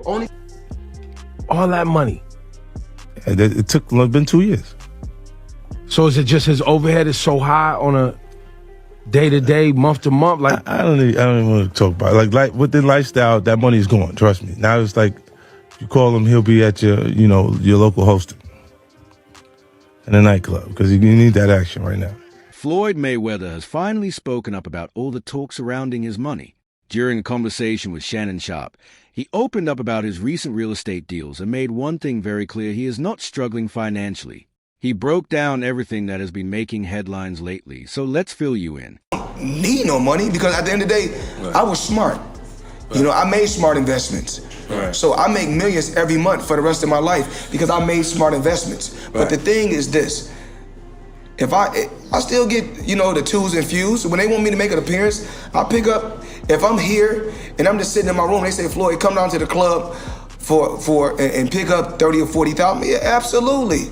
Only all that money. It took been 2 years. So is it just his overhead is so high on a day-to-day, month-to-month? Like I don't even want to talk about it. Like within lifestyle, that money is gone. Trust me. Now it's like you call him, he'll be at your local hosting in a nightclub because you need that action right now. Floyd Mayweather has finally spoken up about all the talk surrounding his money. During a conversation with Shannon Sharpe, he opened up about his recent real estate deals and made one thing very clear: he is not struggling financially. He broke down everything that has been making headlines lately, so let's fill you in. I don't need no money because at the end of the day, right. I was smart. Right. I made smart investments. Right. So I make millions every month for the rest of my life because I made smart investments. Right. But the thing is this: if I still get the twos and fews. When they want me to make an appearance, I pick up. If I'm here and I'm just sitting in my room, they say, "Floyd, come down to the club and pick up 30 or 40,000." Yeah, absolutely.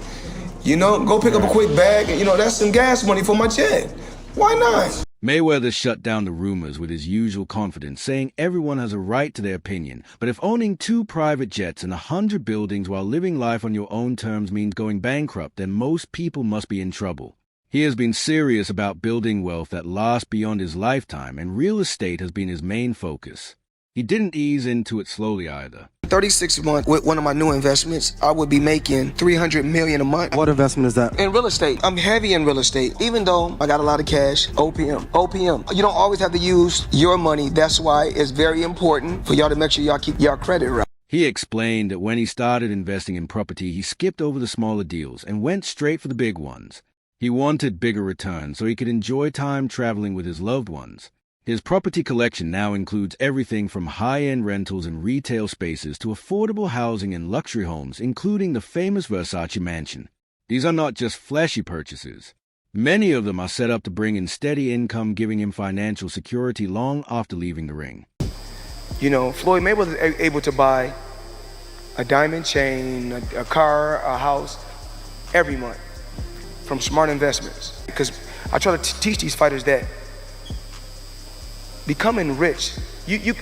Go pick up a quick bag, and that's some gas money for my jet. Why not? Mayweather shut down the rumors with his usual confidence, saying everyone has a right to their opinion. But if owning 2 private jets and 100 buildings while living life on your own terms means going bankrupt, then most people must be in trouble. He has been serious about building wealth that lasts beyond his lifetime, and real estate has been his main focus. He didn't ease into it slowly either. 36 months with one of my new investments, I would be making $300 million a month. What investment is that? In real estate. I'm heavy in real estate. Even though I got a lot of cash, OPM. You don't always have to use your money. That's why it's very important for y'all to make sure y'all keep y'all credit right. He explained that when he started investing in property, he skipped over the smaller deals and went straight for the big ones. He wanted bigger returns so he could enjoy time traveling with his loved ones. His property collection now includes everything from high-end rentals and retail spaces to affordable housing and luxury homes, including the famous Versace mansion. These are not just flashy purchases. Many of them are set up to bring in steady income, giving him financial security long after leaving the ring. Floyd Mayweather was able to buy a diamond chain, a car, a house every month from smart investments. Because I try to teach these fighters that becoming rich, you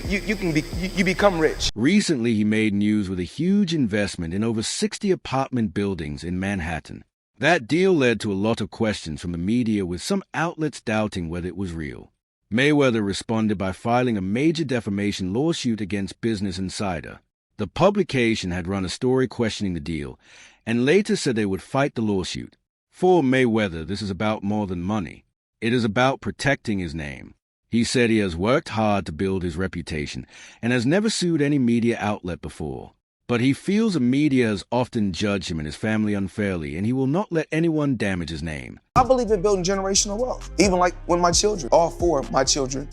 become rich. Recently, he made news with a huge investment in over 60 apartment buildings in Manhattan. That deal led to a lot of questions from the media, with some outlets doubting whether it was real. Mayweather responded by filing a major defamation lawsuit against Business Insider. The publication had run a story questioning the deal, and later said they would fight the lawsuit. For Mayweather, this is about more than money. It is about protecting his name. He said he has worked hard to build his reputation and has never sued any media outlet before. But he feels the media has often judged him and his family unfairly, and he will not let anyone damage his name. I believe in building generational wealth. Even like when my children, all 4 of my children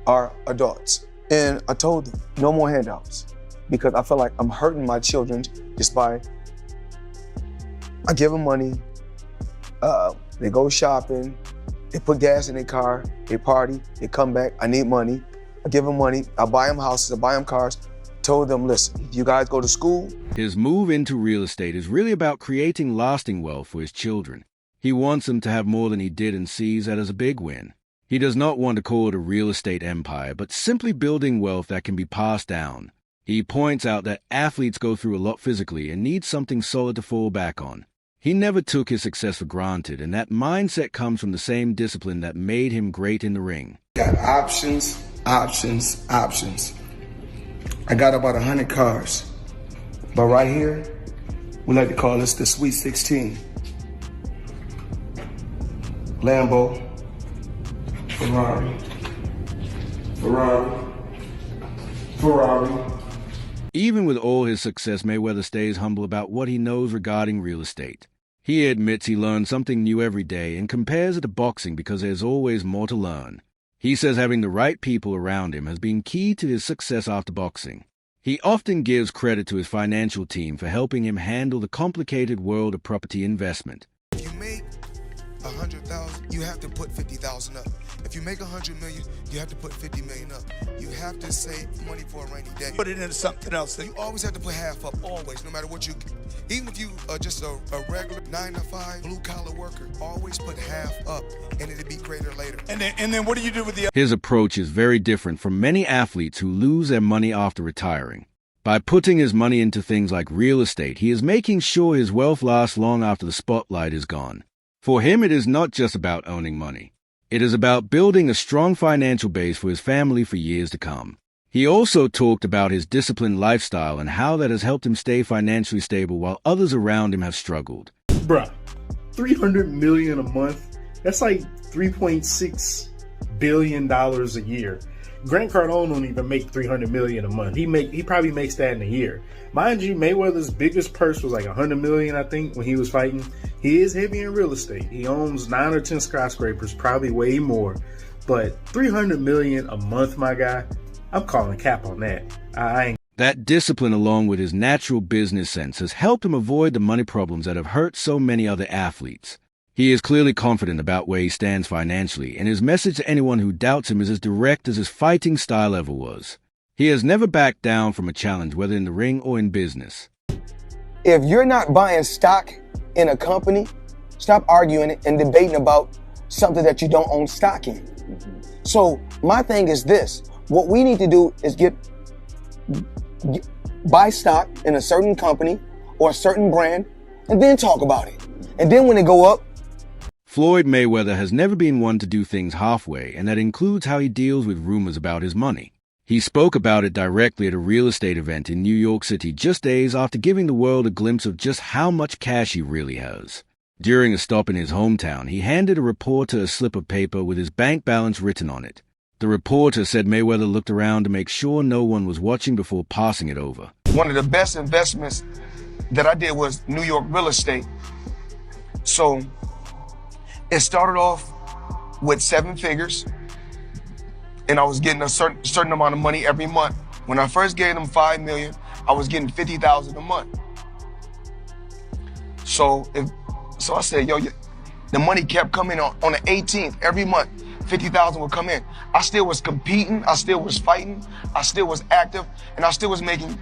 are adults. And I told them, no more handouts. Because I feel like I'm hurting my children just by, I give them money, they go shopping, they put gas in their car, they party, they come back, I need money. I give them money, I buy them houses, I buy them cars. Told them, listen, if you guys go to school. His move into real estate is really about creating lasting wealth for his children. He wants them to have more than he did and sees that as a big win. He does not want to call it a real estate empire, but simply building wealth that can be passed down. He points out that athletes go through a lot physically and need something solid to fall back on. He never took his success for granted, and that mindset comes from the same discipline that made him great in the ring. Got options. I got about 100 cars, but right here, we like to call this the Sweet 16. Lambo, Ferrari. Even with all his success, Mayweather stays humble about what he knows regarding real estate. He admits he learns something new every day and compares it to boxing because there's always more to learn. He says having the right people around him has been key to his success after boxing. He often gives credit to his financial team for helping him handle the complicated world of property investment. If you make 100,000, you have to put 50,000 up. If you make 100 million, you have to put 50 million up. You have to save money for a rainy day. Put it into something else. You always have to put half up, always, no matter what you, even if you are just a regular 9-to-5 blue-collar worker, always put half up, and it'll be greater later. And then what do you do with the? His approach is very different from many athletes who lose their money after retiring. By putting his money into things like real estate, he is making sure his wealth lasts long after the spotlight is gone. For him, it is not just about owning money. It is about building a strong financial base for his family for years to come. He also talked about his disciplined lifestyle and how that has helped him stay financially stable while others around him have struggled. Bruh, $300 million a month, that's like $3.6 billion a year. Grant Cardone don't even make $300 million a month. He probably makes that in a year. Mind you, Mayweather's biggest purse was like $100 million, I think, when he was fighting. He is heavy in real estate. He owns 9 or 10 skyscrapers, probably way more. But $300 million a month, my guy, I'm calling cap on that. I ain't. That discipline, along with his natural business sense, has helped him avoid the money problems that have hurt so many other athletes. He is clearly confident about where he stands financially, and his message to anyone who doubts him is as direct as his fighting style ever was. He has never backed down from a challenge, whether in the ring or in business. If you're not buying stock in a company, stop arguing and debating about something that you don't own stock in. So my thing is this. What we need to do is buy stock in a certain company or a certain brand and then talk about it. And then when they go up, Floyd Mayweather has never been one to do things halfway, and that includes how he deals with rumors about his money. He spoke about it directly at a real estate event in New York City just days after giving the world a glimpse of just how much cash he really has. During a stop in his hometown, he handed a reporter a slip of paper with his bank balance written on it. The reporter said Mayweather looked around to make sure no one was watching before passing it over. one of the best investments that I did was New York real estate. So it started off with 7 figures, and I was getting a certain amount of money every month. When I first gave them $5 million, I was getting $50,000 a month. So I said, yo, the money kept coming on the 18th every month. 50,000 would come in. I still was competing, I still was fighting, I still was active, and I still was making.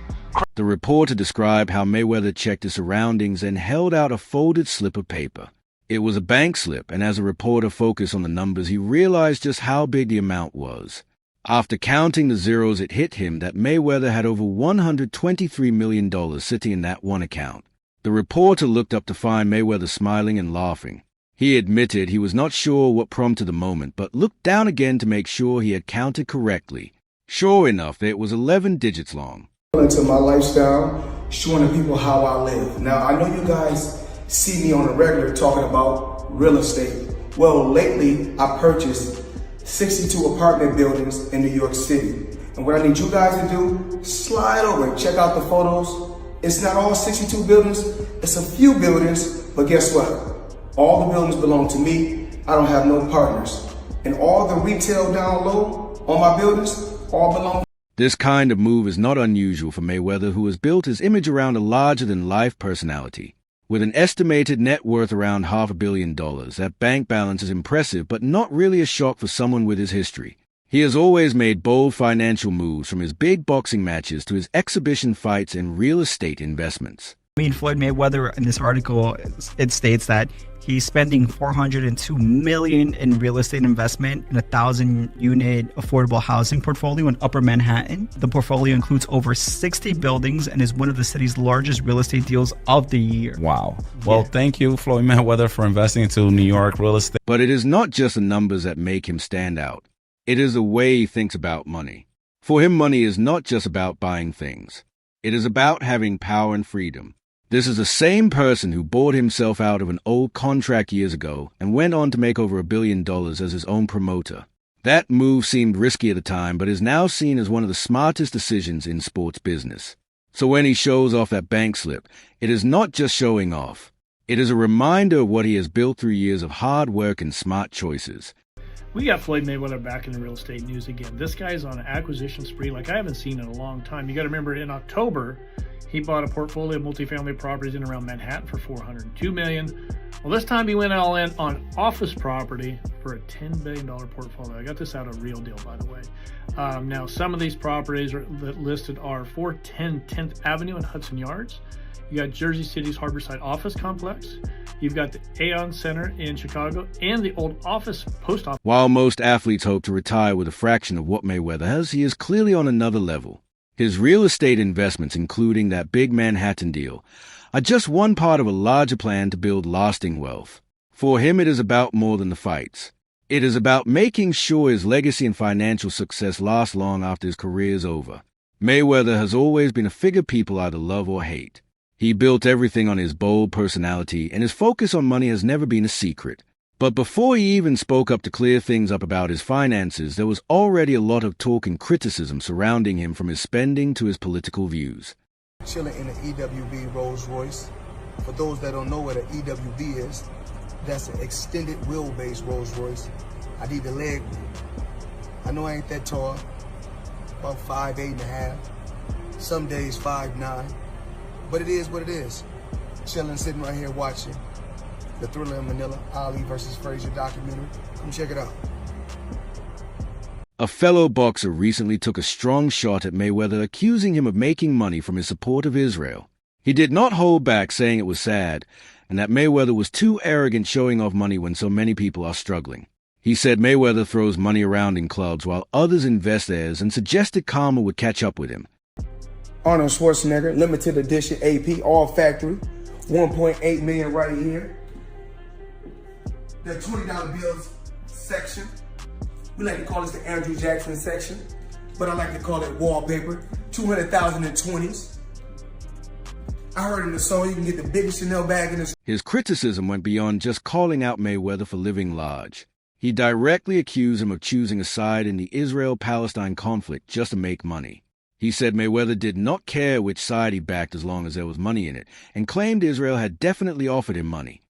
The reporter described how Mayweather checked his surroundings and held out a folded slip of paper. It was a bank slip, and as the reporter focused on the numbers, he realized just how big the amount was. After counting the zeros, it hit him that Mayweather had over $123 million sitting in that one account. The reporter looked up to find Mayweather smiling and laughing. He admitted he was not sure what prompted the moment, but looked down again to make sure he had counted correctly. Sure enough, it was 11 digits long. Into my lifestyle, showing the people how I live. Now, I know you guys see me on a regular talking about real estate. Well, lately, I purchased 62 apartment buildings in New York City. And what I need you guys to do, slide over and check out the photos. It's not all 62 buildings, it's a few buildings, but guess what? All the buildings belong to me. I don't have no partners. And all the retail down low on my buildings all belong to me. This kind of move is not unusual for Mayweather, who has built his image around a larger-than-life personality. With an estimated net worth around $500 million, that bank balance is impressive, but not really a shock for someone with his history. He has always made bold financial moves, from his big boxing matches to his exhibition fights and real estate investments. Floyd Mayweather, in this article, it states that he's spending $402 million in real estate investment in a 1,000-unit affordable housing portfolio in Upper Manhattan. The portfolio includes over 60 buildings and is one of the city's largest real estate deals of the year. Wow. Well, thank you, Floyd Mayweather, for investing into New York real estate. But it is not just the numbers that make him stand out. It is the way he thinks about money. For him, money is not just about buying things. It is about having power and freedom. This is the same person who bought himself out of an old contract years ago and went on to make over $1 billion as his own promoter. That move seemed risky at the time, but is now seen as one of the smartest decisions in sports business. So when he shows off that bank slip, it is not just showing off. It is a reminder of what he has built through years of hard work and smart choices. We got Floyd Mayweather back in the real estate news again. This guy's on an acquisition spree like I haven't seen in a long time. You got to remember, in October, he bought a portfolio of multifamily properties in around Manhattan for $402 million. Well, this time he went all in on office property for a $10 billion portfolio. I got this out of Real Deal, by the way. Now, some of these properties listed are 410 10th Avenue and Hudson Yards. You got Jersey City's Harborside Office Complex. You've got the Aon Center in Chicago and the old post office. While most athletes hope to retire with a fraction of what Mayweather has, he is clearly on another level. His real estate investments, including that big Manhattan deal, are just one part of a larger plan to build lasting wealth. For him, it is about more than the fights. It is about making sure his legacy and financial success last long after his career is over. Mayweather has always been a figure people either love or hate. He built everything on his bold personality, and his focus on money has never been a secret. But before he even spoke up to clear things up about his finances, there was already a lot of talk and criticism surrounding him, from his spending to his political views. Chilling in the EWB Rolls Royce. For those that don't know what an EWB is, that's an extended wheelbase Rolls Royce. I need the leg room. I know I ain't that tall, about 5'8.5". Some days 5'9", but it is what it is. Chilling, sitting right here watching the Thriller in Manila, Ali versus Frazier documentary. Come check it out. A fellow boxer recently took a strong shot at Mayweather, accusing him of making money from his support of Israel. He did not hold back, saying it was sad, and that Mayweather was too arrogant showing off money when so many people are struggling. He said Mayweather throws money around in clubs while others invest theirs, and suggested karma would catch up with him. Arnold Schwarzenegger, limited edition AP, all factory, 1.8 million right here. The $20 bills section. We like to call this the Andrew Jackson section, but I like to call it wallpaper. 200,000 in 20s. I heard in the song you can get the biggest Chanel bag in the... His criticism went beyond just calling out Mayweather for living large. He directly accused him of choosing a side in the Israel-Palestine conflict just to make money. He said Mayweather did not care which side he backed as long as there was money in it, and claimed Israel had definitely offered him money.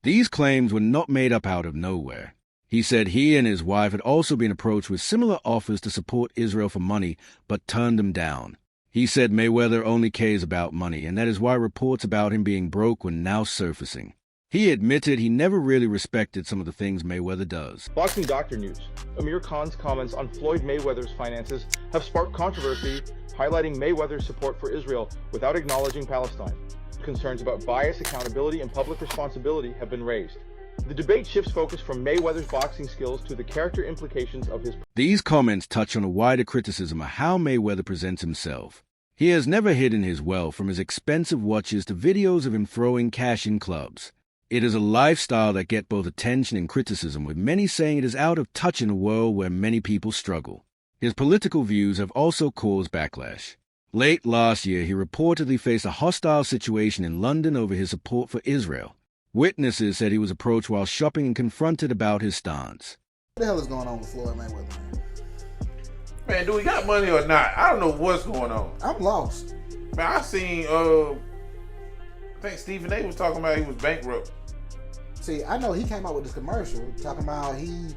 These claims were not made up out of nowhere. He said he and his wife had also been approached with similar offers to support Israel for money, but turned them down. He said Mayweather only cares about money, and that is why reports about him being broke were now surfacing. He admitted he never really respected some of the things Mayweather does. Boxing Doctor News. Amir Khan's comments on Floyd Mayweather's finances have sparked controversy, highlighting Mayweather's support for Israel without acknowledging Palestine. Concerns about bias, accountability, and public responsibility have been raised. The debate shifts focus from Mayweather's boxing skills to the character implications of his... These comments touch on a wider criticism of how Mayweather presents himself. He has never hidden his wealth, from his expensive watches to videos of him throwing cash in clubs. It is a lifestyle that gets both attention and criticism, with many saying it is out of touch in a world where many people struggle. His political views have also caused backlash. Late last year, he reportedly faced a hostile situation in London over his support for Israel. Witnesses said he was approached while shopping and confronted about his stance. What the hell is going on with Floyd Mayweather, man? Man, do we got money or not? I don't know what's going on. I'm lost. Man, I seen, I think Stephen A was talking about he was bankrupt. See, I know he came out with this commercial talking about he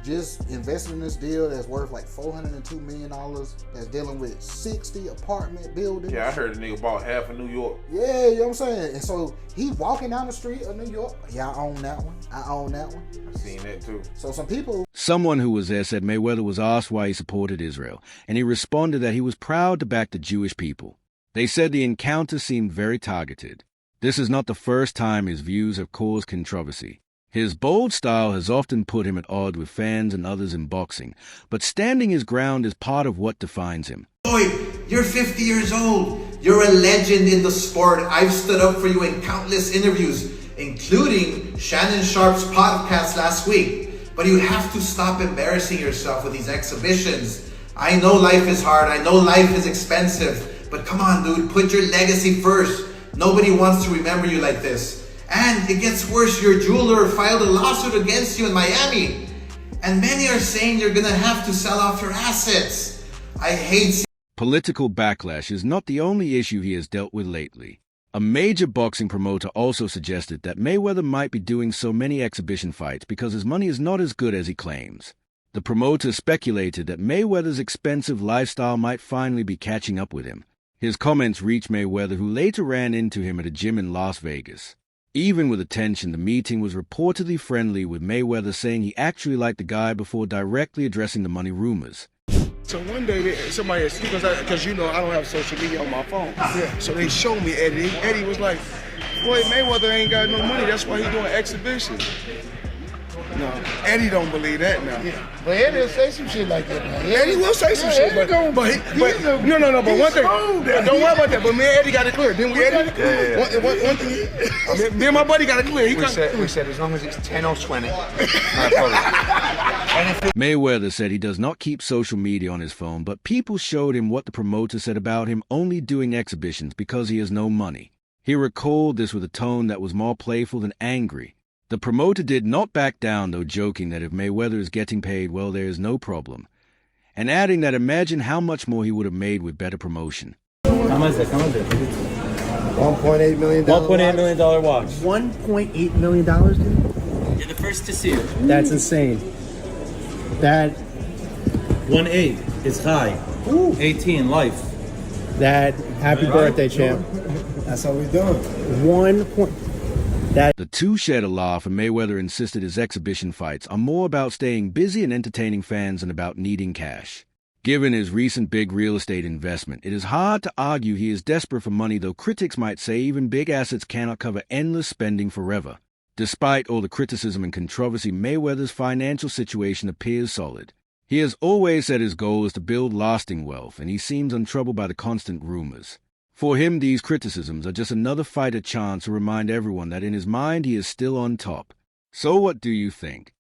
just invested in this deal that's worth like $402 million, that's dealing with 60 apartment buildings. Yeah, I heard the nigga bought half of New York. Yeah, you know what I'm saying? And so he walking down the street of New York. Yeah, I own that one. I own that one. I seen that too. So some people... Someone who was there said Mayweather was asked why he supported Israel, and he responded that he was proud to back the Jewish people. They said the encounter seemed very targeted. This is not the first time his views have caused controversy. His bold style has often put him at odds with fans and others in boxing, but standing his ground is part of what defines him. Floyd, you're 50 years old. You're a legend in the sport. I've stood up for you in countless interviews, including Shannon Sharpe's podcast last week. But you have to stop embarrassing yourself with these exhibitions. I know life is hard. I know life is expensive. But come on, dude, put your legacy first. Nobody wants to remember you like this. And it gets worse, your jeweler filed a lawsuit against you in Miami. And many are saying you're gonna have to sell off your assets. I hate... Political backlash is not the only issue he has dealt with lately. A major boxing promoter also suggested that Mayweather might be doing so many exhibition fights because his money is not as good as he claims. The promoter speculated that Mayweather's expensive lifestyle might finally be catching up with him. His comments reached Mayweather, who later ran into him at a gym in Las Vegas. Even with the tension, the meeting was reportedly friendly, with Mayweather saying he actually liked the guy before directly addressing the money rumors. So one day, somebody, because you know I don't have social media on my phone. Yeah. So they showed me Eddie. Eddie was like, Floyd Mayweather ain't got no money. That's why he doing exhibitions. No, Eddie don't believe that now. Yeah. But Eddie will say some shit like that, man. Eddie will say some shit, but no. But don't worry about that. But me and Eddie got it clear. Didn't we, Eddie? One thing, me and my buddy got it clear. We said as long as it's 10 or 20, no Mayweather said he does not keep social media on his phone, but people showed him what the promoter said about him only doing exhibitions because he has no money. He recalled this with a tone that was more playful than angry. The promoter did not back down, though joking that if Mayweather is getting paid, well, there is no problem. And adding that imagine how much more he would have made with better promotion. How much is it? $1.8 million. $1.8 million watch. $1.8 million, dude? You're the first to see it. That's insane. That 1.8 is high. Ooh. 18 life. That happy birthday, champ. That's how we doing. The two shared a laugh, and Mayweather insisted his exhibition fights are more about staying busy and entertaining fans than about needing cash. Given his recent big real estate investment, it is hard to argue he is desperate for money, though critics might say even big assets cannot cover endless spending forever. Despite all the criticism and controversy, Mayweather's financial situation appears solid. He has always said his goal is to build lasting wealth, and he seems untroubled by the constant rumors. For him, these criticisms are just another fighter chance to remind everyone that in his mind he is still on top. So what do you think?